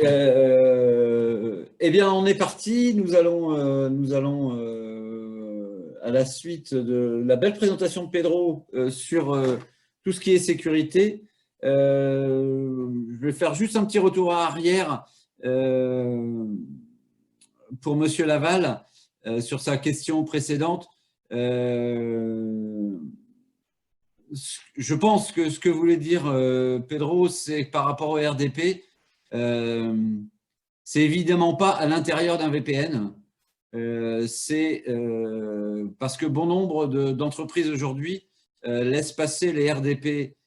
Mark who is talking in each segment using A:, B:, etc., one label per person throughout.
A: Eh bien, on est parti. Nous allons à la suite de la belle présentation de Pedro sur tout ce qui est sécurité. Je vais faire juste un petit retour à arrière pour Monsieur Laval sur sa question précédente. Je pense que ce que voulait dire Pedro, c'est par rapport au RDP. C'est évidemment pas à l'intérieur d'un VPN. C'est parce que bon nombre d'entreprises aujourd'hui laissent passer les RDP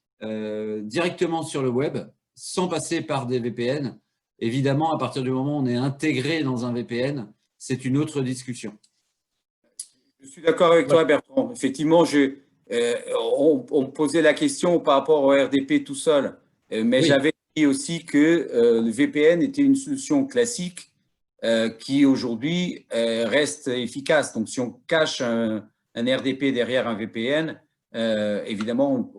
A: directement sur le web, sans passer par des VPN. Évidemment, à partir du moment où on est intégré dans un VPN, c'est une autre discussion.
B: Je suis d'accord avec
A: Voilà.
B: toi, Bertrand. Effectivement, on me posait la question par rapport au RDP tout seul, mais
A: Oui,
B: j'avais dit aussi que le VPN était une solution classique qui aujourd'hui reste efficace. Donc, si on cache un RDP derrière un VPN, évidemment,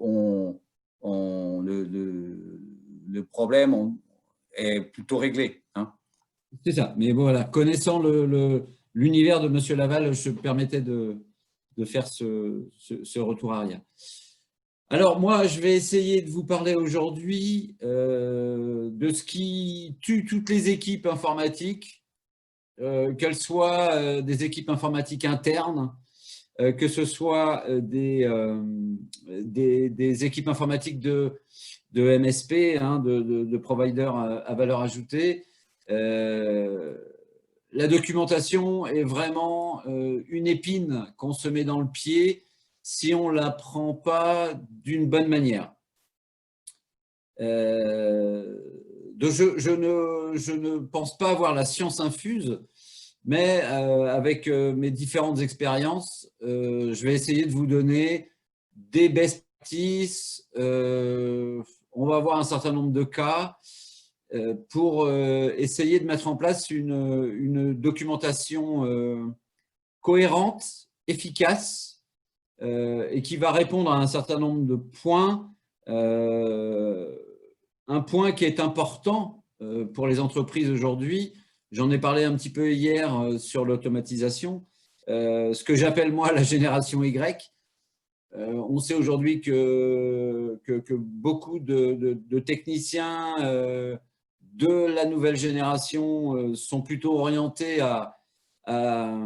B: le problème est plutôt réglé, hein.
A: c'est ça. Mais voilà, connaissant l'univers de Monsieur Laval, je me permettais de faire ce retour arrière. Alors moi, je vais essayer de vous parler aujourd'hui de ce qui tue toutes les équipes informatiques, qu'elles soient des équipes informatiques internes, que ce soit des équipes informatiques de MSP, hein, de providers à valeur ajoutée. La documentation est vraiment une épine qu'on se met dans le pied si on ne la prend pas d'une bonne manière. Je ne pense pas avoir la science infuse, mais avec mes différentes expériences, je vais essayer de vous donner des best practices. On va voir un certain nombre de cas pour essayer de mettre en place une documentation cohérente, efficace et qui va répondre à un certain nombre de points. Un point qui est important pour les entreprises aujourd'hui, j'en ai parlé un petit peu hier sur l'automatisation, ce que j'appelle moi la génération Y. On sait aujourd'hui que beaucoup de techniciens de la nouvelle génération sont plutôt orientés à, à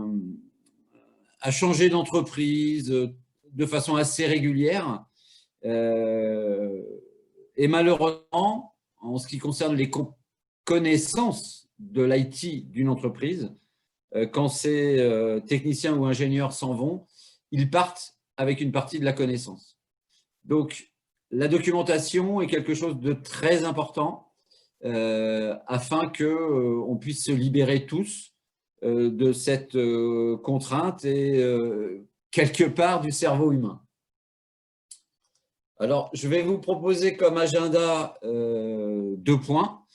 A: changer d'entreprise de façon assez régulière. Et malheureusement, en ce qui concerne les connaissances de l'IT d'une entreprise, quand ces techniciens ou ingénieurs s'en vont, ils partent avec une partie de la connaissance. Donc, la documentation est quelque chose de très important afin qu'on puisse se libérer tous de cette contrainte et quelque part du cerveau humain. Alors, je vais vous proposer comme agenda 2 points.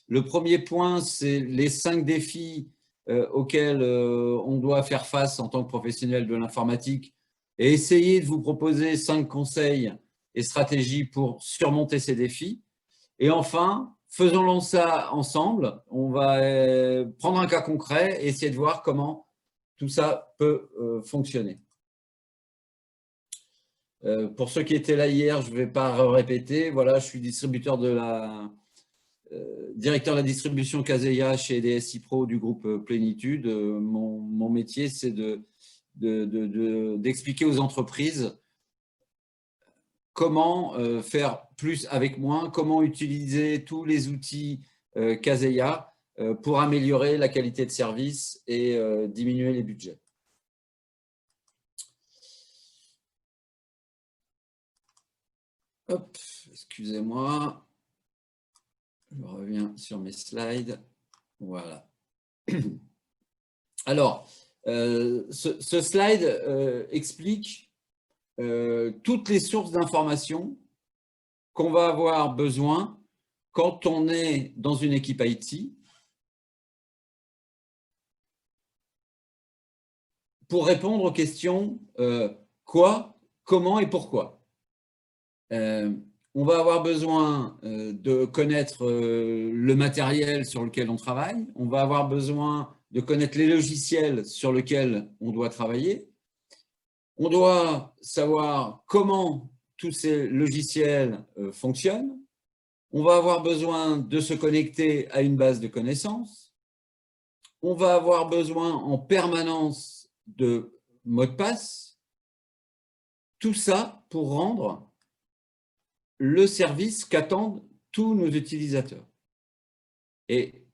A: Le premier point, c'est les 5 défis auxquels on doit faire face en tant que professionnel de l'informatique et essayer de vous proposer 5 conseils et stratégies pour surmonter ces défis. Et enfin, faisons ça ensemble. On va prendre un cas concret et essayer de voir comment tout ça peut fonctionner. Pour ceux qui étaient là hier, je ne vais pas répéter. Voilà, je suis distributeur directeur de la distribution Kaseya chez DSI Pro du groupe Plénitude. Mon métier, c'est d'expliquer aux entreprises comment faire plus avec moins, comment utiliser tous les outils Kaseya pour améliorer la qualité de service et diminuer les budgets. Hop, excusez-moi. Je reviens sur mes slides. Voilà. Alors, ce slide explique toutes les sources d'informations qu'on va avoir besoin quand on est dans une équipe IT pour répondre aux questions quoi, comment et pourquoi. On va avoir besoin de connaître le matériel sur lequel on travaille. On va avoir besoin de connaître les logiciels sur lesquels on doit travailler. On doit savoir comment tous ces logiciels fonctionnent. On va avoir besoin de se connecter à une base de connaissances. On va avoir besoin en permanence de mots de passe. Tout ça pour rendre le service qu'attendent tous nos utilisateurs. Et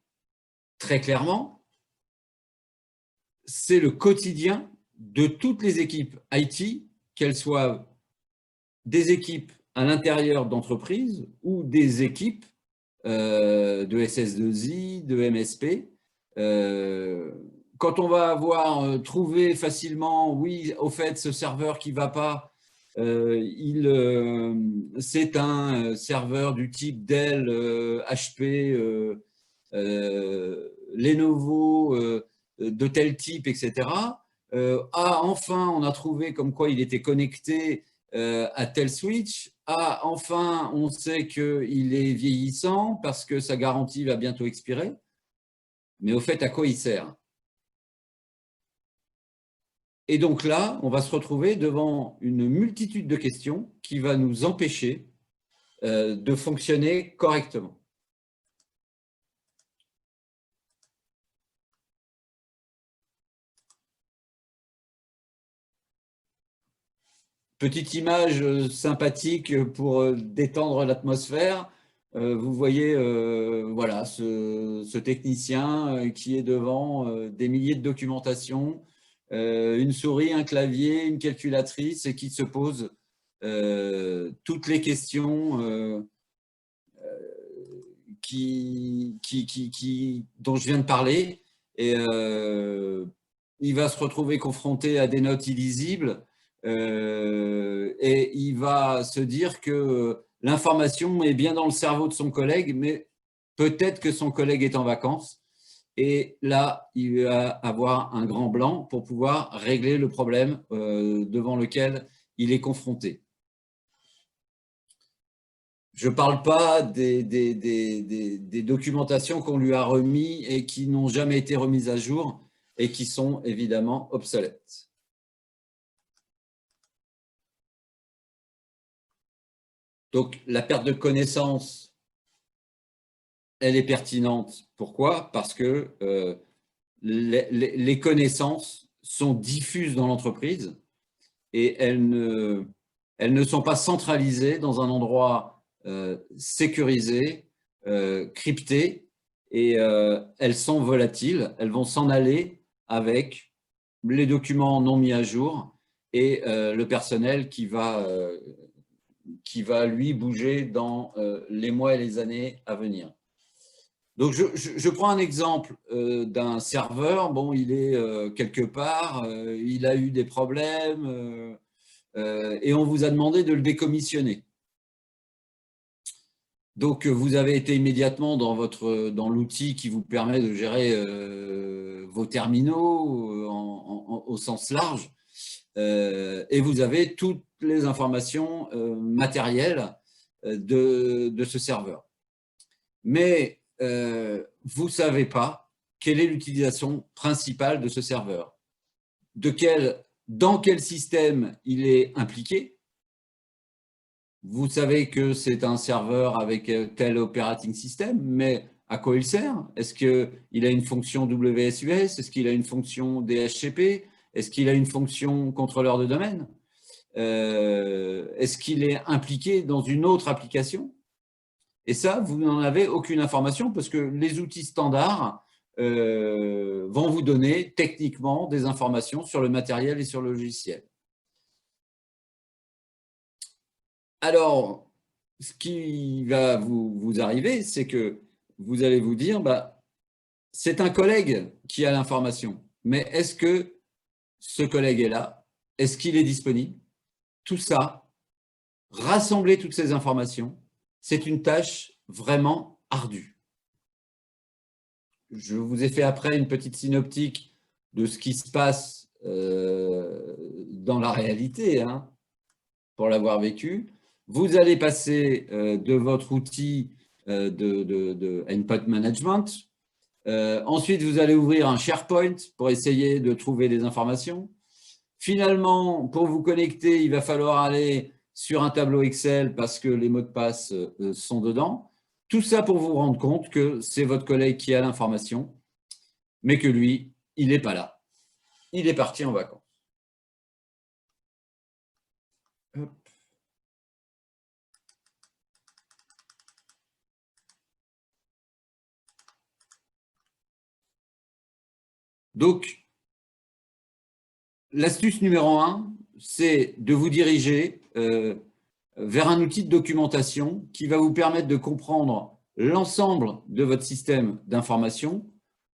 A: très clairement, c'est le quotidien de toutes les équipes IT, qu'elles soient des équipes à l'intérieur d'entreprises ou des équipes de SS2I, de MSP. Quand on va avoir trouvé facilement, oui, au fait, ce serveur qui ne va pas, c'est un serveur du type Dell, HP, Lenovo, de tel type, etc. Enfin, on a trouvé comme quoi il était connecté à tel switch. Enfin, on sait qu'il est vieillissant parce que sa garantie va bientôt expirer. Mais au fait, à quoi il sert? Et donc là, on va se retrouver devant une multitude de questions qui va nous empêcher de fonctionner correctement. Petite image sympathique pour détendre l'atmosphère. Vous voyez voilà, ce technicien qui est devant des milliers de documentations, une souris, un clavier, une calculatrice et qui se pose toutes les questions dont je viens de parler. Et il va se retrouver confronté à des notes illisibles. Et il va se dire que l'information est bien dans le cerveau de son collègue, mais peut-être que son collègue est en vacances. Et là, il va avoir un grand blanc pour pouvoir régler le problème devant lequel il est confronté. Je ne parle pas des documentations qu'on lui a remises et qui n'ont jamais été remises à jour et qui sont évidemment obsolètes. Donc, la perte de connaissances, elle est pertinente. Pourquoi? Parce que les connaissances sont diffuses dans l'entreprise et elles ne sont pas centralisées dans un endroit sécurisé, crypté, et elles sont volatiles. Elles vont s'en aller avec les documents non mis à jour et le personnel qui va lui bouger dans les mois et les années à venir. Donc, je prends un exemple d'un serveur. Bon, il est quelque part, il a eu des problèmes et on vous a demandé de le décommissionner. Donc, vous avez été immédiatement dans l'outil qui vous permet de gérer vos terminaux au sens large. Et vous avez toutes les informations matérielles de ce serveur. Mais vous ne savez pas quelle est l'utilisation principale de ce serveur, dans quel système il est impliqué. Vous savez que c'est un serveur avec tel operating system, mais à quoi il sert? Est-ce qu'il a une fonction WSUS? Est-ce qu'il a une fonction DHCP? Est-ce qu'il a une fonction contrôleur de domaine? Est-ce qu'il est impliqué dans une autre application? Et ça, vous n'en avez aucune information parce que les outils standards vont vous donner techniquement des informations sur le matériel et sur le logiciel. Alors, ce qui va vous arriver, c'est que vous allez vous dire, bah, c'est un collègue qui a l'information, mais est-ce que ce collègue est là? Est-ce qu'il est disponible? Tout ça, rassembler toutes ces informations, c'est une tâche vraiment ardue. Je vous ai fait après une petite synoptique de ce qui se passe dans la réalité, hein, pour l'avoir vécu. vous allez passer de votre outil de endpoint management. Ensuite, vous allez ouvrir un SharePoint pour essayer de trouver des informations. Finalement, pour vous connecter, il va falloir aller sur un tableau Excel parce que les mots de passe sont dedans. Tout ça pour vous rendre compte que c'est votre collègue qui a l'information, mais que lui, il n'est pas là. Il est parti en vacances. Hop. Donc, l'astuce numéro 1, c'est de vous diriger vers un outil de documentation qui va vous permettre de comprendre l'ensemble de votre système d'information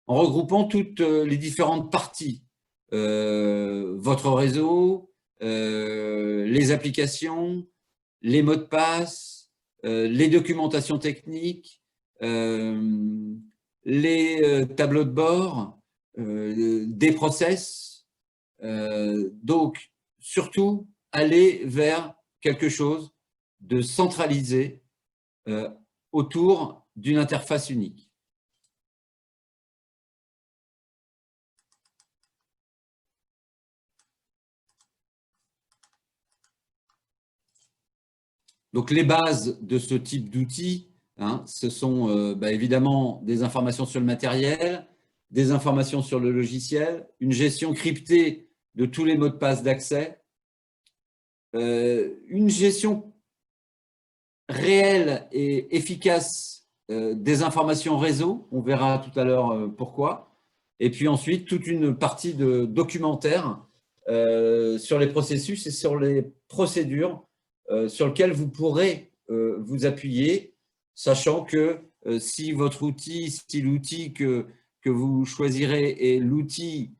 A: en regroupant toutes les différentes parties. Votre réseau, les applications, les mots de passe, les documentations techniques, les tableaux de bord, des process. Donc, surtout, aller vers quelque chose de centralisé autour d'une interface unique. Donc, les bases de ce type d'outils, ce sont évidemment des informations sur le matériel, des informations sur le logiciel, une gestion cryptée de tous les mots de passe d'accès, une gestion réelle et efficace des informations réseau, on verra tout à l'heure pourquoi, et puis ensuite toute une partie de documentaire sur les processus et sur les procédures sur lesquelles vous pourrez vous appuyer, sachant que si votre outil, si l'outil que vous choisirez est l'outil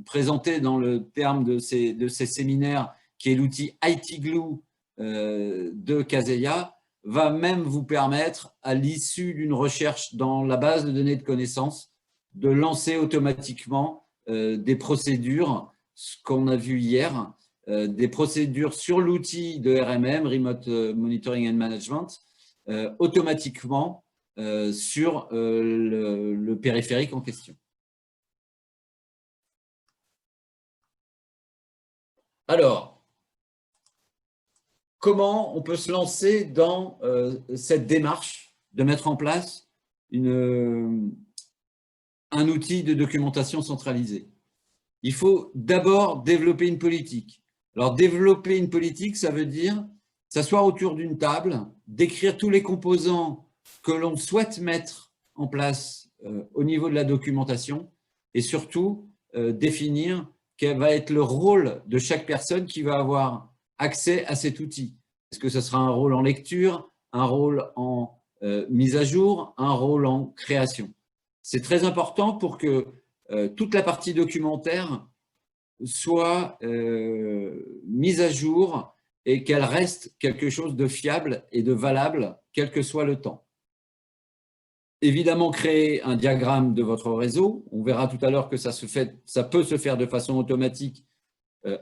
A: présenté dans le terme de ces séminaires, qui est l'outil IT Glue de Kaseya, va même vous permettre, à l'issue d'une recherche dans la base de données de connaissances, de lancer automatiquement des procédures, ce qu'on a vu hier, des procédures sur l'outil de RMM, Remote Monitoring and Management, automatiquement sur le périphérique en question. Alors, comment on peut se lancer dans cette démarche de mettre en place un outil de documentation centralisé? Il faut d'abord développer une politique. Alors, développer une politique, ça veut dire s'asseoir autour d'une table, décrire tous les composants que l'on souhaite mettre en place au niveau de la documentation et surtout définir quel va être le rôle de chaque personne qui va avoir accès à cet outil. Est-ce que ce sera un rôle en lecture, un rôle en mise à jour, un rôle en création? C'est très important pour que toute la partie documentaire soit mise à jour et qu'elle reste quelque chose de fiable et de valable, quel que soit le temps. Évidemment, créer un diagramme de votre réseau. On verra tout à l'heure que ça peut se faire de façon automatique.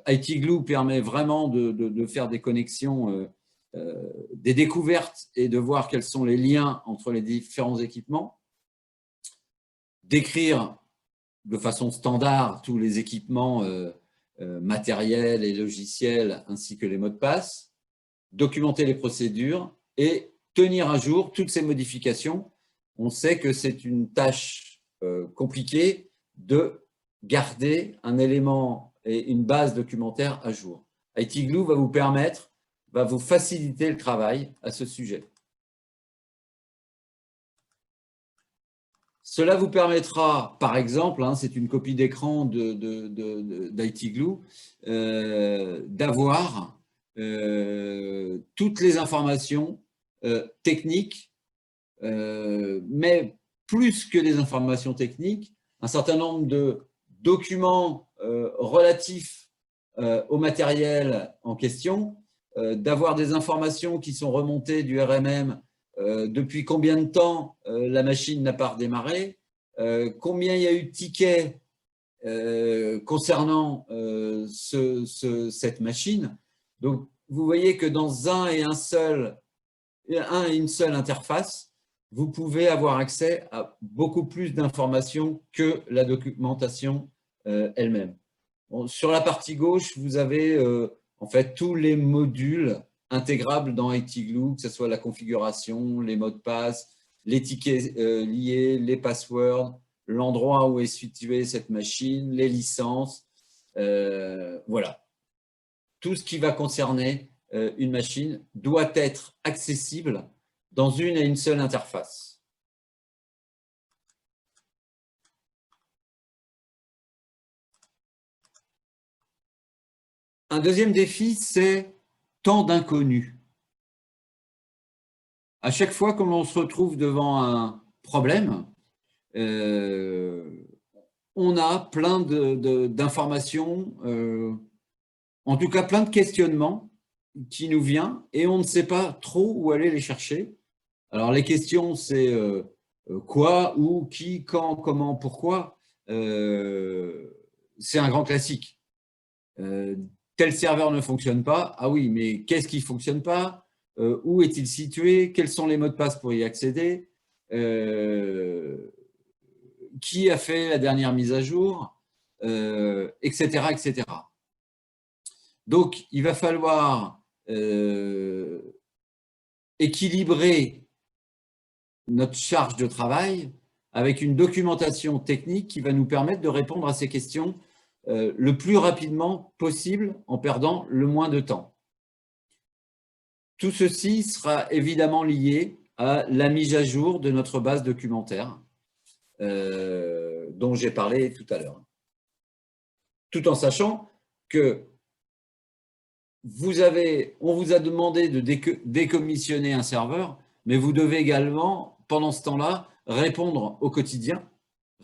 A: IT Glue permet vraiment de faire des connexions, des découvertes et de voir quels sont les liens entre les différents équipements. Décrire de façon standard tous les équipements matériels et logiciels ainsi que les mots de passe, documenter les procédures et tenir à jour toutes ces modifications. On sait que c'est une tâche compliquée de garder un élément et une base documentaire à jour. IT Glue va vous permettre, va vous faciliter le travail à ce sujet. Cela vous permettra, par exemple, c'est une copie d'écran d'IT Glue, d'avoir toutes les informations techniques, mais plus que les informations techniques, un certain nombre de documents relatifs au matériel en question, d'avoir des informations qui sont remontées du RMM. Depuis combien de temps la machine n'a pas redémarré, combien il y a eu de tickets concernant cette machine. Donc, vous voyez que dans une seule interface, vous pouvez avoir accès à beaucoup plus d'informations que la documentation elle-même. Bon, sur la partie gauche, vous avez en fait tous les modules intégrables dans IT Glue, que ce soit la configuration, les mots de passe, les tickets liés, les passwords, l'endroit où est située cette machine, les licences, voilà. Tout ce qui va concerner une machine doit être accessible dans une et une seule interface. Un deuxième défi, c'est tant d'inconnus. À chaque fois que l'on se retrouve devant un problème, on a plein d'informations, en tout cas plein de questionnements qui nous viennent et on ne sait pas trop où aller les chercher. Alors les questions, c'est quoi, où, qui, quand, comment, pourquoi. C'est un grand classique. Tel serveur ne fonctionne pas. Ah oui, mais qu'est-ce qui ne fonctionne pas? Où est-il situé? Quels sont les mots de passe pour y accéder? Qui a fait la dernière mise à jour? Etc., etc. Donc, il va falloir équilibrer notre charge de travail avec une documentation technique qui va nous permettre de répondre à ces questions le plus rapidement possible en perdant le moins de temps. Tout ceci sera évidemment lié à la mise à jour de notre base documentaire dont j'ai parlé tout à l'heure. Tout en sachant que on vous a demandé de décommissionner un serveur, mais vous devez également, pendant ce temps-là, répondre au quotidien,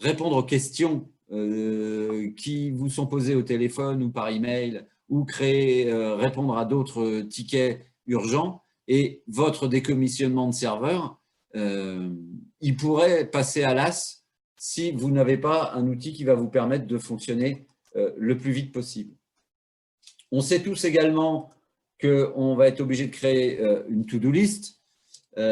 A: répondre aux questions qui vous sont posées au téléphone ou par email, ou répondre à d'autres tickets urgents. Et votre décommissionnement de serveur, il pourrait passer à l'as si vous n'avez pas un outil qui va vous permettre de fonctionner le plus vite possible. On sait tous également qu'on va être obligé de créer une to-do list à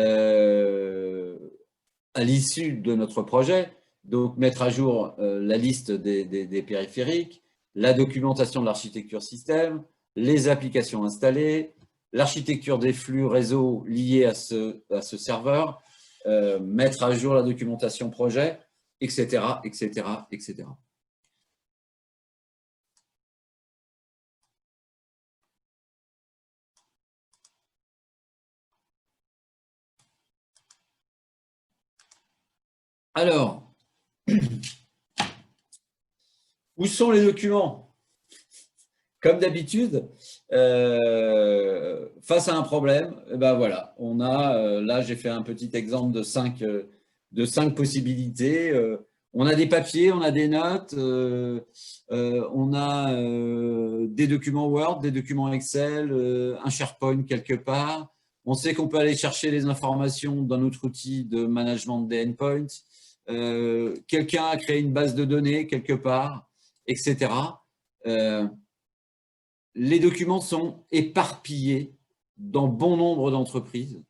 A: l'issue de notre projet. Donc, mettre à jour la liste des périphériques, la documentation de l'architecture système, les applications installées, l'architecture des flux réseau liés à ce serveur, mettre à jour la documentation projet, etc., etc., etc. Alors, où sont les documents? Comme d'habitude, face à un problème, ben voilà, on a, là j'ai fait un petit exemple de 5 possibilités. On a des papiers, on a des notes, on a des documents Word, des documents Excel, un SharePoint quelque part. On sait qu'on peut aller chercher les informations dans notre outil de management des endpoints. Quelqu'un a créé une base de données quelque part, etc. Les documents sont éparpillés dans bon nombre d'entreprises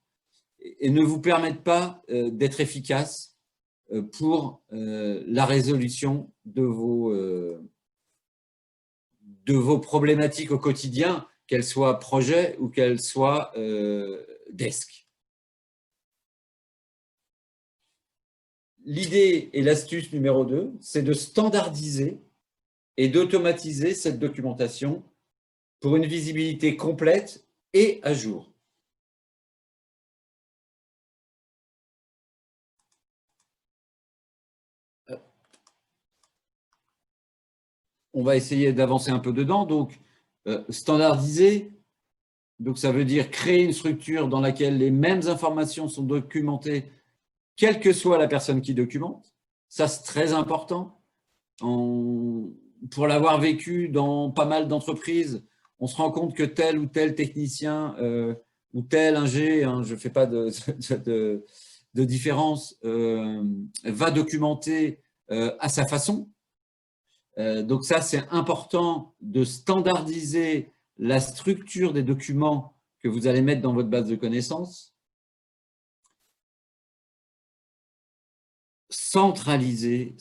A: et ne vous permettent pas d'être efficace pour la résolution de vos problématiques au quotidien, qu'elles soient projet ou qu'elles soient desk. L'idée et l'astuce numéro 2, c'est de standardiser et d'automatiser cette documentation pour une visibilité complète et à jour. On va essayer d'avancer un peu dedans. Donc, standardiser, donc ça veut dire créer une structure dans laquelle les mêmes informations sont documentées, quelle que soit la personne qui documente. Ça, c'est très important. Pour l'avoir vécu dans pas mal d'entreprises, on se rend compte que tel ou tel technicien ou tel ingé, je ne fais pas de différence, va documenter à sa façon. Donc ça, c'est important de standardiser la structure des documents que vous allez mettre dans votre base de connaissances, centraliser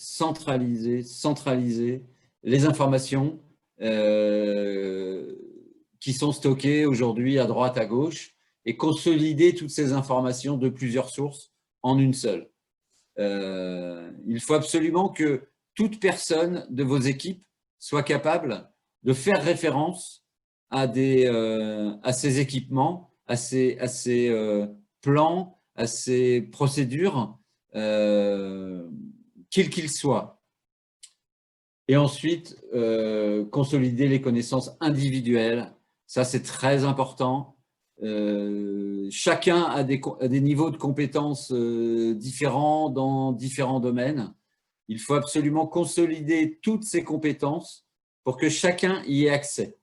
A: les informations qui sont stockées aujourd'hui à droite, à gauche, et consolider toutes ces informations de plusieurs sources en une seule. Il faut absolument que toute personne de vos équipes soit capable de faire référence à ces équipements, à ces plans, à ces procédures, quels qu'ils soient. Et ensuite, consolider les connaissances individuelles. Ça, c'est très important. Chacun a des niveaux de compétences différents dans différents domaines. Il faut absolument consolider toutes ces compétences pour que chacun y ait accès.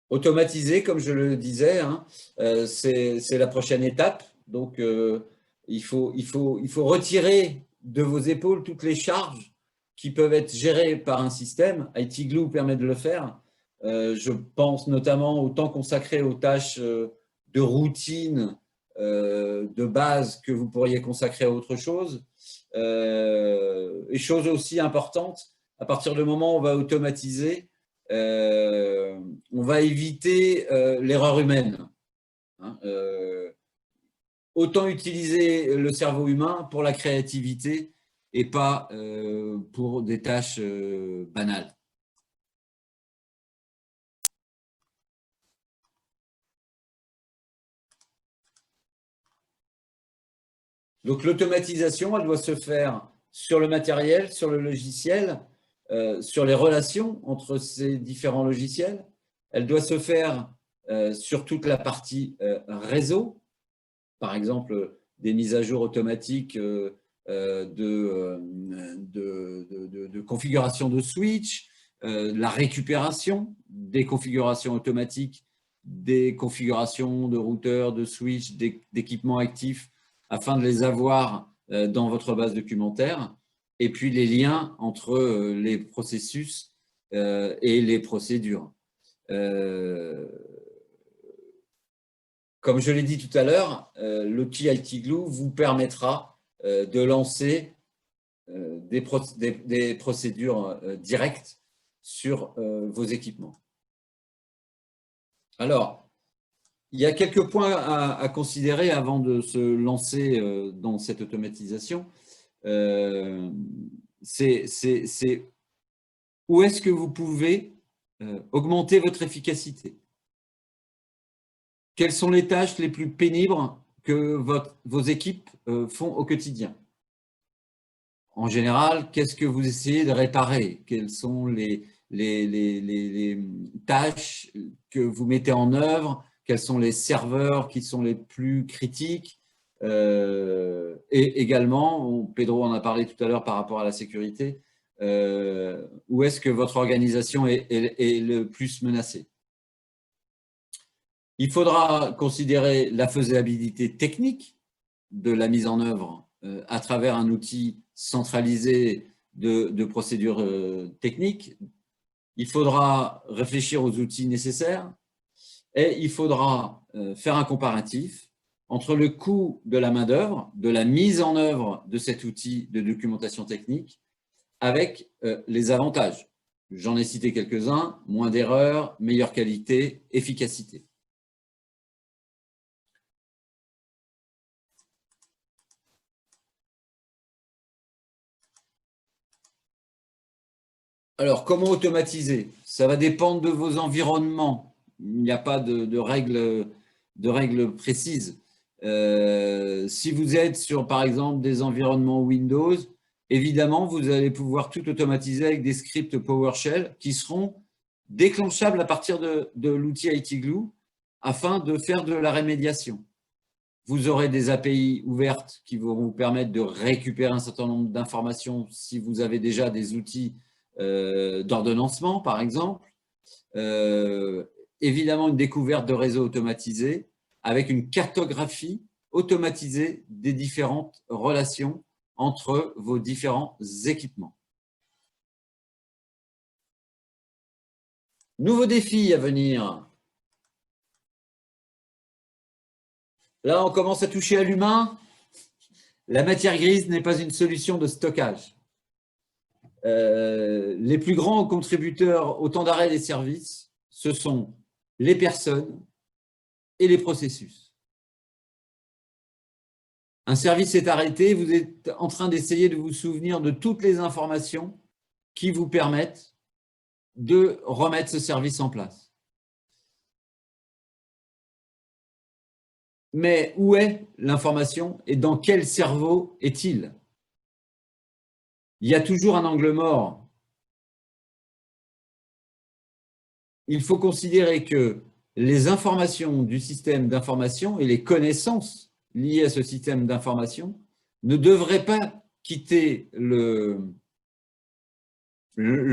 A: Automatiser, comme je le disais, hein, c'est la prochaine étape. Donc, il faut retirer de vos épaules toutes les charges qui peuvent être gérées par un système. IT Glue permet de le faire. Je pense notamment au temps consacré aux tâches de routine, de base que vous pourriez consacrer à autre chose. Et chose aussi importante, à partir du moment où on va automatiser, on va éviter l'erreur humaine. Hein, autant utiliser le cerveau humain pour la créativité et pas pour des tâches banales. Donc l'automatisation, elle doit se faire sur le matériel, sur le logiciel, sur les relations entre ces différents logiciels. Elle doit se faire sur toute la partie réseau, par exemple des mises à jour automatiques de configuration de switch, la récupération des configurations automatiques, des configurations de routeurs, de switch, d'équipements actifs, afin de les avoir dans votre base documentaire, et puis les liens entre les processus et les procédures. Comme je l'ai dit tout à l'heure, l'outil IT Glue vous permettra de lancer des procédures directes sur vos équipements. Alors, il y a quelques points à considérer avant de se lancer dans cette automatisation. C'est où est-ce que vous pouvez augmenter votre efficacité? Quelles sont les tâches les plus pénibles que vos équipes font au quotidien? En général, qu'est-ce que vous essayez de réparer? Quelles sont les tâches que vous mettez en œuvre? Quels sont les serveurs qui sont les plus critiques? Et également, Pedro en a parlé tout à l'heure par rapport à la sécurité, où est-ce que votre organisation est le plus menacée? Il faudra considérer la faisabilité technique de la mise en œuvre à travers un outil centralisé de procédures techniques. Il faudra réfléchir aux outils nécessaires et il faudra faire un comparatif entre le coût de la main-d'œuvre, de la mise en œuvre de cet outil de documentation technique avec les avantages. J'en ai cité quelques-uns: moins d'erreurs, meilleure qualité, efficacité. Alors, comment automatiser? Ça va dépendre de vos environnements. Il n'y a pas de règles précises. Si vous êtes sur, par exemple, des environnements Windows, évidemment, vous allez pouvoir tout automatiser avec des scripts PowerShell qui seront déclenchables à partir de l'outil IT Glue afin de faire de la rémédiation. Vous aurez des API ouvertes qui vont vous permettre de récupérer un certain nombre d'informations si vous avez déjà des outils d'ordonnancement, par exemple. Évidemment, une découverte de réseau automatisé avec une cartographie automatiser des différentes relations entre vos différents équipements. Nouveau défi à venir. Là, on commence à toucher à l'humain. La matière grise n'est pas une solution de stockage. Les plus grands contributeurs au temps d'arrêt des services, ce sont les personnes et les processus. Un service est arrêté, vous êtes en train d'essayer de vous souvenir de toutes les informations qui vous permettent de remettre ce service en place. Mais où est l'information et dans quel cerveau est-il? Il y a toujours un angle mort. Il faut considérer que les informations du système d'information et les connaissances liées à ce système d'information ne devraient pas quitter le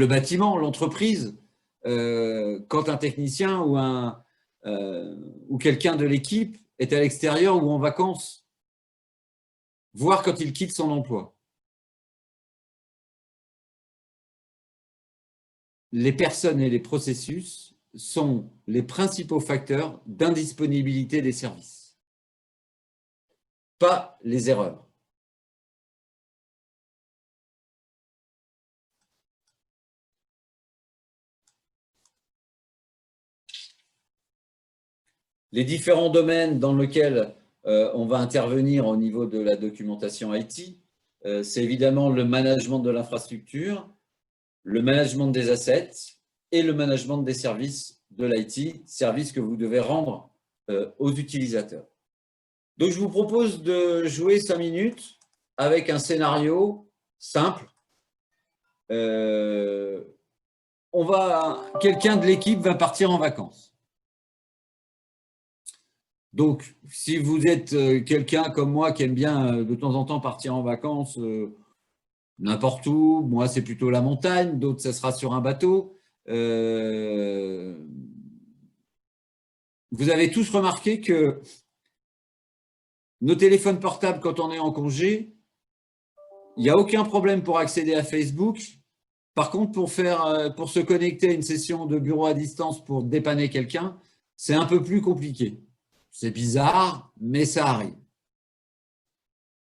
A: bâtiment, l'entreprise, quand un technicien ou quelqu'un de l'équipe est à l'extérieur ou en vacances, voire quand il quitte son emploi. Les personnes et les processus sont les principaux facteurs d'indisponibilité des services, pas les erreurs. Les différents domaines dans lesquels on va intervenir au niveau de la documentation IT, c'est évidemment le management de l'infrastructure, le management des assets et le management des services de l'IT, services que vous devez rendre aux utilisateurs. Donc, je vous propose de jouer 5 minutes avec un scénario simple. Quelqu'un de l'équipe va partir en vacances. Donc, si vous êtes quelqu'un comme moi qui aime bien de temps en temps partir en vacances n'importe où, moi c'est plutôt la montagne, d'autres ça sera sur un bateau. Vous avez tous remarqué que nos téléphones portables, quand on est en congé, il n'y a aucun problème pour accéder à Facebook. Par contre, pour se connecter à une session de bureau à distance pour dépanner quelqu'un, c'est un peu plus compliqué. C'est bizarre, mais ça arrive.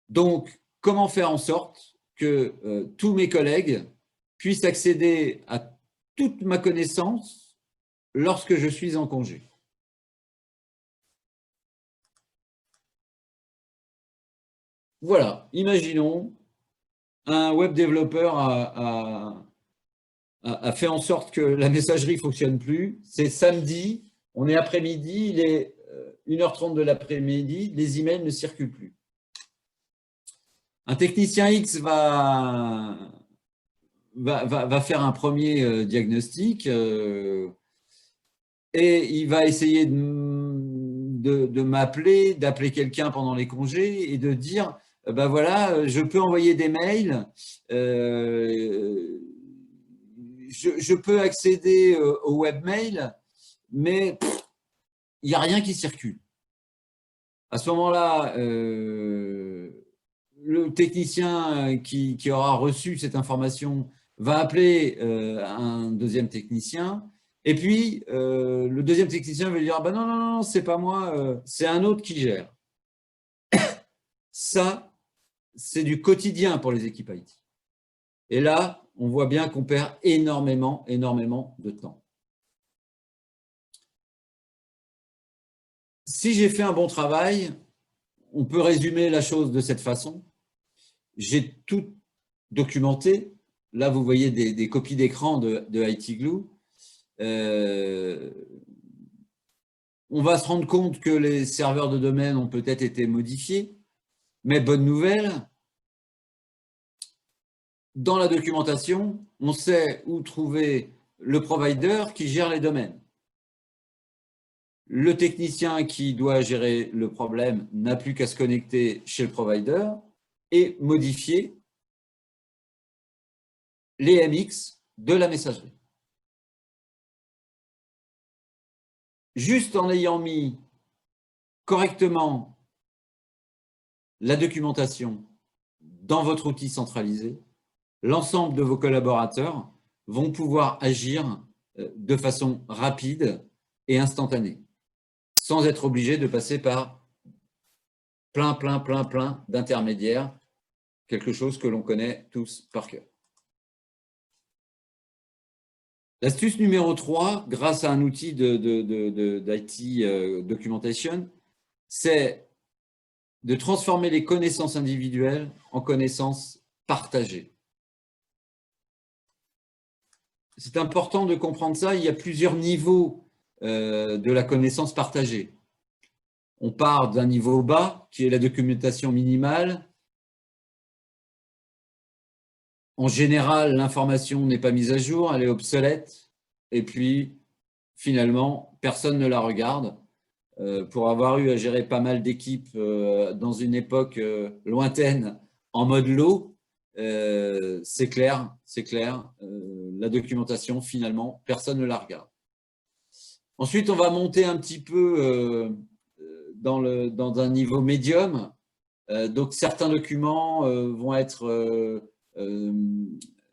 A: Donc, comment faire en sorte que tous mes collègues puissent accéder à toute ma connaissance lorsque je suis en congé? Voilà, imaginons un web développeur a fait en sorte que la messagerie ne fonctionne plus. C'est samedi, on est après-midi, il est 1h30 de l'après-midi, les emails ne circulent plus. Un technicien X va faire un premier diagnostic et il va essayer de m'appeler, d'appeler quelqu'un pendant les congés et de dire ben voilà, je peux envoyer des mails, je peux accéder au webmail, mais il n'y a rien qui circule. À ce moment-là, le technicien qui aura reçu cette information va appeler un deuxième technicien. Et puis, le deuxième technicien va lui dire « ben non, non, non, c'est pas moi, c'est un autre qui gère ». Ça, c'est du quotidien pour les équipes IT. Et là, on voit bien qu'on perd énormément de temps. Si j'ai fait un bon travail, on peut résumer la chose de cette façon. J'ai tout documenté. Là, vous voyez des copies d'écran de IT Glue. On va se rendre compte que les serveurs de domaine ont peut-être été modifiés. Mais bonne nouvelle, dans la documentation, on sait où trouver le provider qui gère les domaines. Le technicien qui doit gérer le problème n'a plus qu'à se connecter chez le provider et modifier les MX de la messagerie. Juste en ayant mis correctement la documentation dans votre outil centralisé, l'ensemble de vos collaborateurs vont pouvoir agir de façon rapide et instantanée, sans être obligés de passer par plein d'intermédiaires, quelque chose que l'on connaît tous par cœur. L'astuce numéro 3, grâce à un outil d'IT Documentation, c'est de transformer les connaissances individuelles en connaissances partagées. C'est important de comprendre ça. Il y a plusieurs niveaux de la connaissance partagée. On part d'un niveau bas, qui est la documentation minimale. En général, l'information n'est pas mise à jour, elle est obsolète. Et puis, finalement, personne ne la regarde. Pour avoir eu à gérer pas mal d'équipes dans une époque lointaine en mode low, c'est clair, la documentation, finalement, personne ne la regarde. Ensuite, on va monter un petit peu dans un niveau médium. Donc, certains documents vont être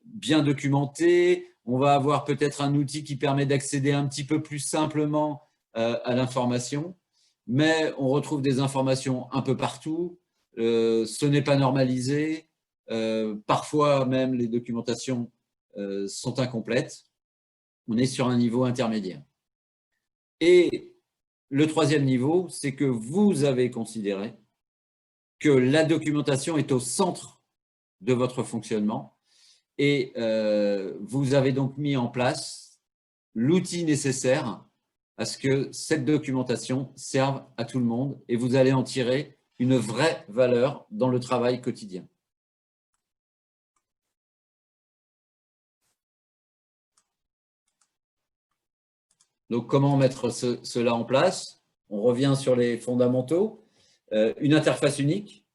A: bien documentés. On va avoir peut-être un outil qui permet d'accéder un petit peu plus simplement à l'information, mais on retrouve des informations un peu partout. Ce n'est pas normalisé. Parfois même, les documentations sont incomplètes. On est sur un niveau intermédiaire. Et le troisième niveau, c'est que vous avez considéré que la documentation est au centre de votre fonctionnement et vous avez donc mis en place l'outil nécessaire à ce que cette documentation serve à tout le monde et vous allez en tirer une vraie valeur dans le travail quotidien. Donc, comment mettre cela en place? On revient sur les fondamentaux. Une interface unique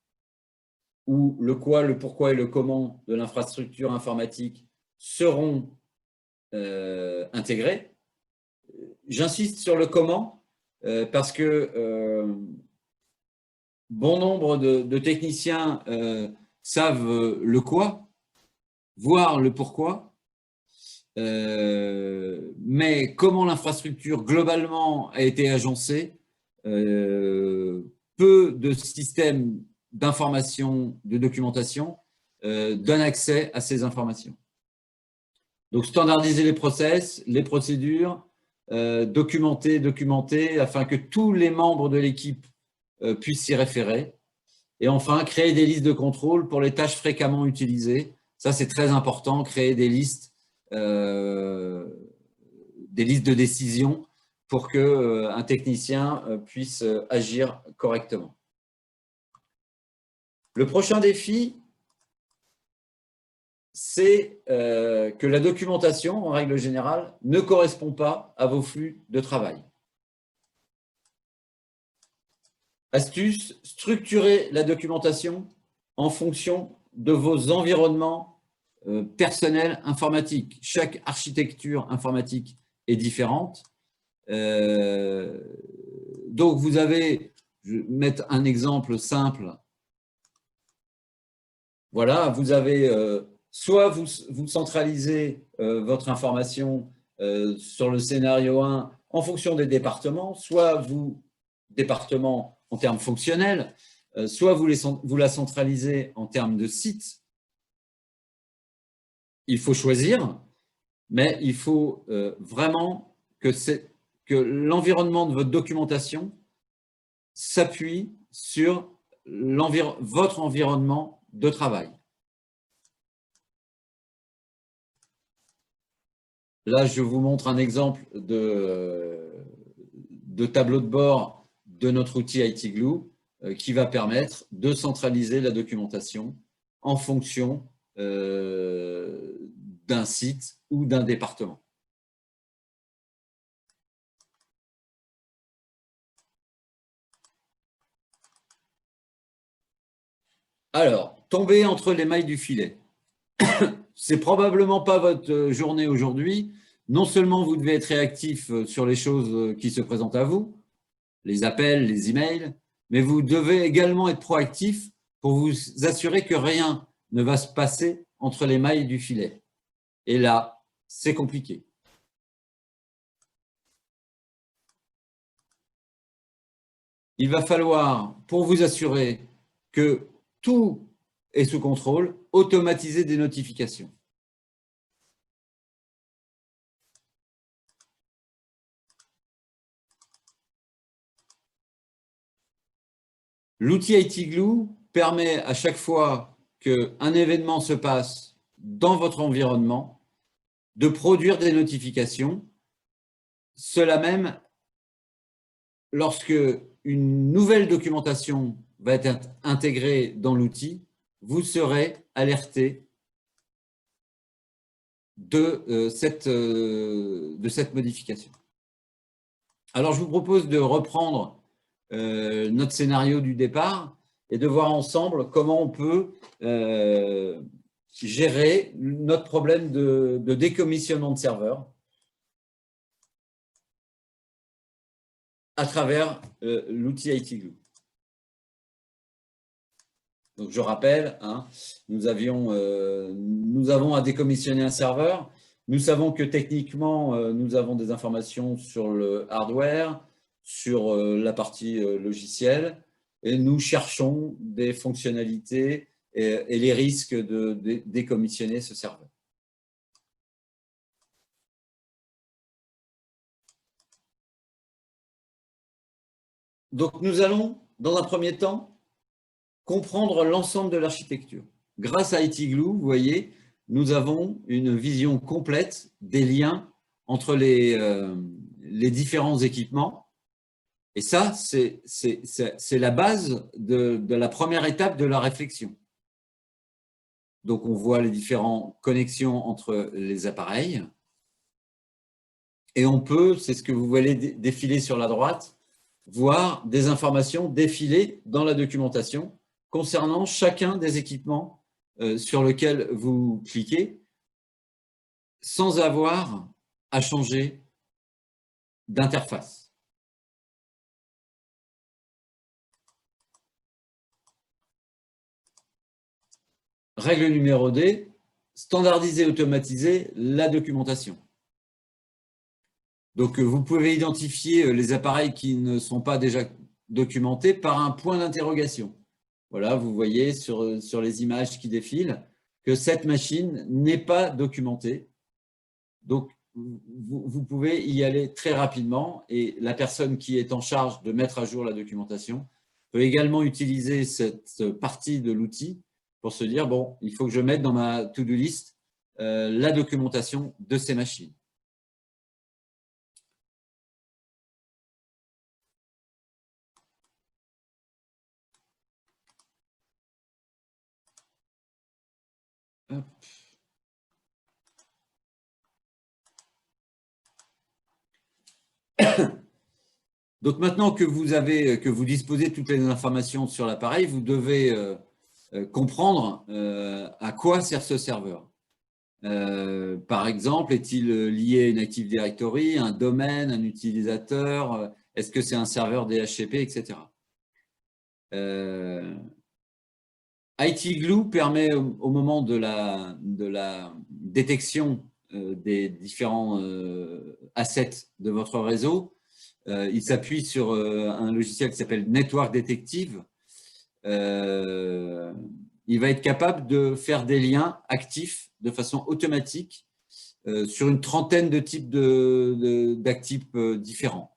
A: où le quoi, le pourquoi et le comment de l'infrastructure informatique seront intégrés. J'insiste sur le comment parce que bon nombre de techniciens savent le quoi, voire le pourquoi, mais comment l'infrastructure globalement a été agencée, peu de systèmes d'information, de documentation donnent accès à ces informations. Donc, standardiser les process, les procédures, documenter afin que tous les membres de l'équipe puissent s'y référer. Et enfin, créer des listes de contrôle pour les tâches fréquemment utilisées. Ça, c'est très important, créer des listes de décision pour qu'un technicien puisse agir correctement. Le prochain défi, c'est que la documentation, en règle générale, ne correspond pas à vos flux de travail. Astuce, structurez la documentation en fonction de vos environnements personnels informatiques. Chaque architecture informatique est différente. Donc, vous avez, je vais mettre un exemple simple. Voilà, vous avez soit vous centralisez votre information sur le scénario 1 en fonction des départements, soit vous, département en termes fonctionnels, soit vous la centralisez en termes de sites. Il faut choisir, mais il faut vraiment que l'environnement de votre documentation s'appuie sur votre environnement de travail. Là, je vous montre un exemple de tableau de bord de notre outil IT Glue qui va permettre de centraliser la documentation en fonction d'un site ou d'un département. Alors, tomber entre les mailles du filet. C'est probablement pas votre journée aujourd'hui. Non seulement vous devez être réactif sur les choses qui se présentent à vous, les appels, les emails, mais vous devez également être proactif pour vous assurer que rien ne va se passer entre les mailles du filet. Et là, c'est compliqué. Il va falloir, pour vous assurer que tout est sous contrôle, automatiser des notifications. L'outil IT Glue permet à chaque fois qu'un événement se passe dans votre environnement de produire des notifications. Cela même, lorsque une nouvelle documentation va être intégrée dans l'outil, vous serez alerté de cette modification. Alors, je vous propose de reprendre notre scénario du départ et de voir ensemble comment on peut gérer notre problème de décommissionnement de serveurs à travers l'outil IT Glue. Donc, je rappelle, hein, nous avons à décommissionner un serveur. Nous savons que techniquement, nous avons des informations sur le hardware, sur la partie logicielle, et nous cherchons des fonctionnalités et les risques de décommissionner ce serveur. Donc, nous allons, dans un premier temps, comprendre l'ensemble de l'architecture. Grâce à IT Glue, vous voyez, nous avons une vision complète des liens entre les différents équipements. Et ça, c'est la base de la première étape de la réflexion. Donc, on voit les différentes connexions entre les appareils. Et on peut, c'est ce que vous voyez défiler sur la droite, voir des informations défiler dans la documentation concernant chacun des équipements sur lesquels vous cliquez, sans avoir à changer d'interface. Règle numéro 2, standardiser, automatiser la documentation. Donc, vous pouvez identifier les appareils qui ne sont pas déjà documentés par un point d'interrogation. Voilà, vous voyez sur les images qui défilent que cette machine n'est pas documentée. Donc, vous pouvez y aller très rapidement et la personne qui est en charge de mettre à jour la documentation peut également utiliser cette partie de l'outil pour se dire, bon, il faut que je mette dans ma to-do list la documentation de ces machines. Hop. Donc maintenant que vous disposez de toutes les informations sur l'appareil, vous devez comprendre à quoi sert ce serveur. Par exemple, est-il lié à une Active Directory, un domaine, un utilisateur? Est-ce que c'est un serveur DHCP, etc. IT Glue permet au moment de la détection des différents assets de votre réseau, il s'appuie sur un logiciel qui s'appelle Network Detective. Il va être capable de faire des liens actifs de façon automatique sur une trentaine de types d'actifs différents.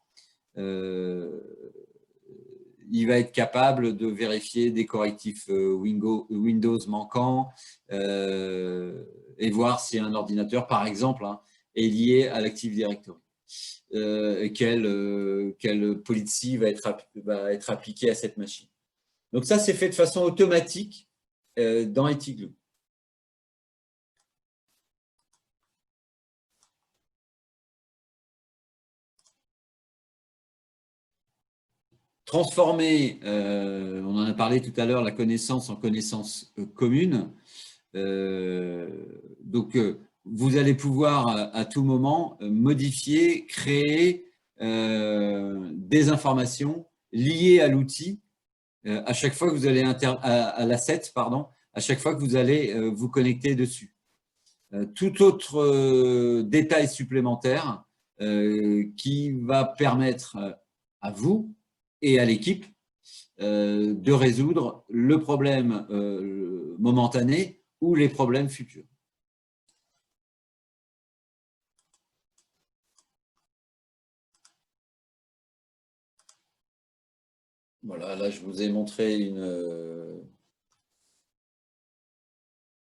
A: Il va être capable de vérifier des correctifs Windows manquants et voir si un ordinateur, par exemple, hein, est lié à l'Active Directory. Quelle policy va être appliquée à cette machine. Donc ça, c'est fait de façon automatique dans IT Glue. Transformer, on en a parlé tout à l'heure, la connaissance en connaissance commune. Donc, vous allez pouvoir à tout moment modifier, créer des informations liées à l'outil à chaque fois que vous allez à l'asset, pardon, à chaque fois que vous allez vous connecter dessus. Tout autre détail supplémentaire qui va permettre à vous et à l'équipe de résoudre le problème momentané ou les problèmes futurs. Voilà, là je vous ai montré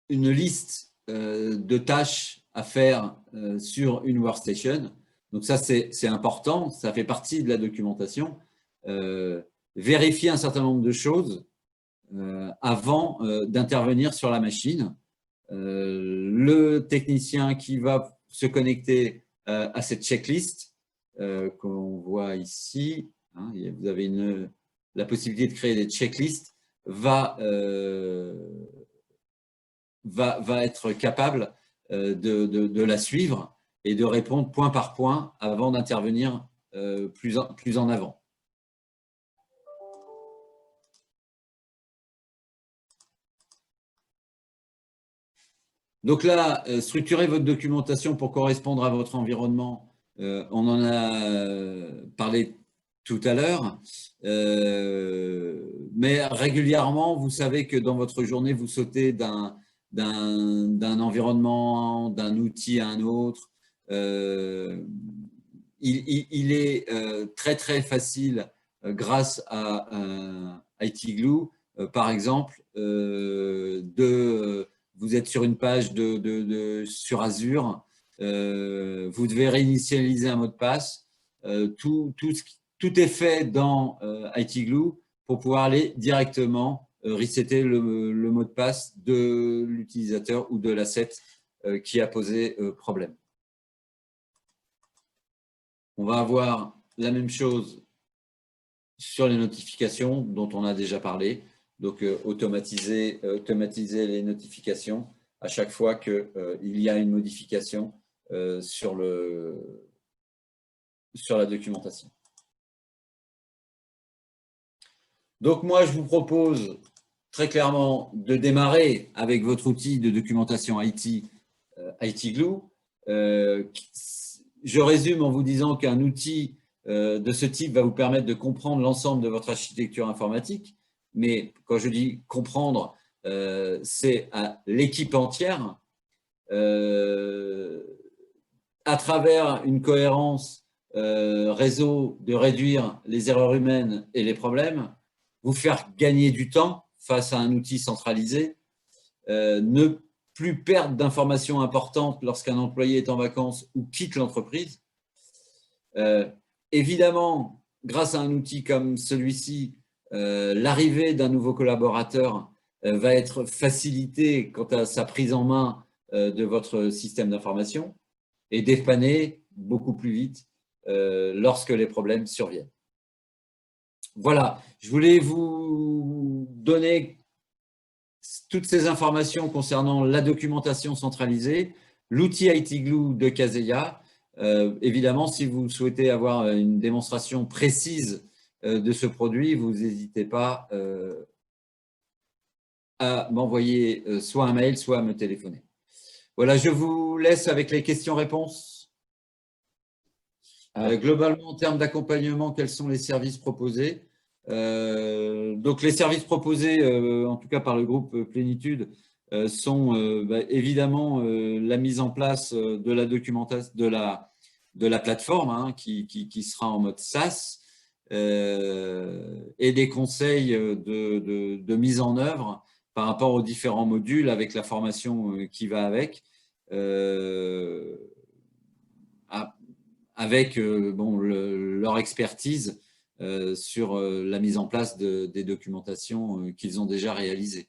A: une liste de tâches à faire sur une workstation. Donc ça, c'est important, ça fait partie de la documentation. Vérifier un certain nombre de choses avant d'intervenir sur la machine. Le technicien qui va se connecter à cette checklist qu'on voit ici, hein, vous avez la possibilité de créer des checklists, va être capable de la suivre et de répondre point par point avant d'intervenir plus en avant. Donc là, structurez votre documentation pour correspondre à votre environnement. On en a parlé tout à l'heure. Mais régulièrement, vous savez que dans votre journée, vous sautez d'un environnement, d'un outil à un autre. Il est très, très facile, grâce à IT Glue, par exemple, vous êtes sur une page sur Azure, vous devez réinitialiser un mot de passe. Tout est fait dans IT Glue pour pouvoir aller directement resetter le mot de passe de l'utilisateur ou de l'asset qui a posé problème. On va avoir la même chose sur les notifications dont on a déjà parlé. Donc, automatiser les notifications à chaque fois qu'il y a une modification sur la documentation. Donc, moi, je vous propose très clairement de démarrer avec votre outil de documentation IT, IT Glue. Je résume en vous disant qu'un outil de ce type va vous permettre de comprendre l'ensemble de votre architecture informatique. Mais quand je dis comprendre, c'est à l'équipe entière, à travers une cohérence réseau, de réduire les erreurs humaines et les problèmes, vous faire gagner du temps face à un outil centralisé, ne plus perdre d'informations importantes lorsqu'un employé est en vacances ou quitte l'entreprise. Évidemment, grâce à un outil comme celui-ci, l'arrivée d'un nouveau collaborateur va être facilitée quant à sa prise en main de votre système d'information et dépanner beaucoup plus vite lorsque les problèmes surviennent. Voilà, je voulais vous donner toutes ces informations concernant la documentation centralisée, l'outil IT Glue de Kaseya. Évidemment, si vous souhaitez avoir une démonstration précise de ce produit, vous n'hésitez pas à m'envoyer soit un mail, soit à me téléphoner. Voilà, je vous laisse avec les questions-réponses. Globalement, en termes d'accompagnement, quels sont les services proposés? Donc, les services proposés, en tout cas par le groupe Plénitude, sont évidemment la mise en place de la documentation, de la plateforme hein, qui sera en mode SaaS et des conseils de mise en œuvre par rapport aux différents modules avec la formation qui va avec. Avec leur expertise sur la mise en place des documentations qu'ils ont déjà réalisées.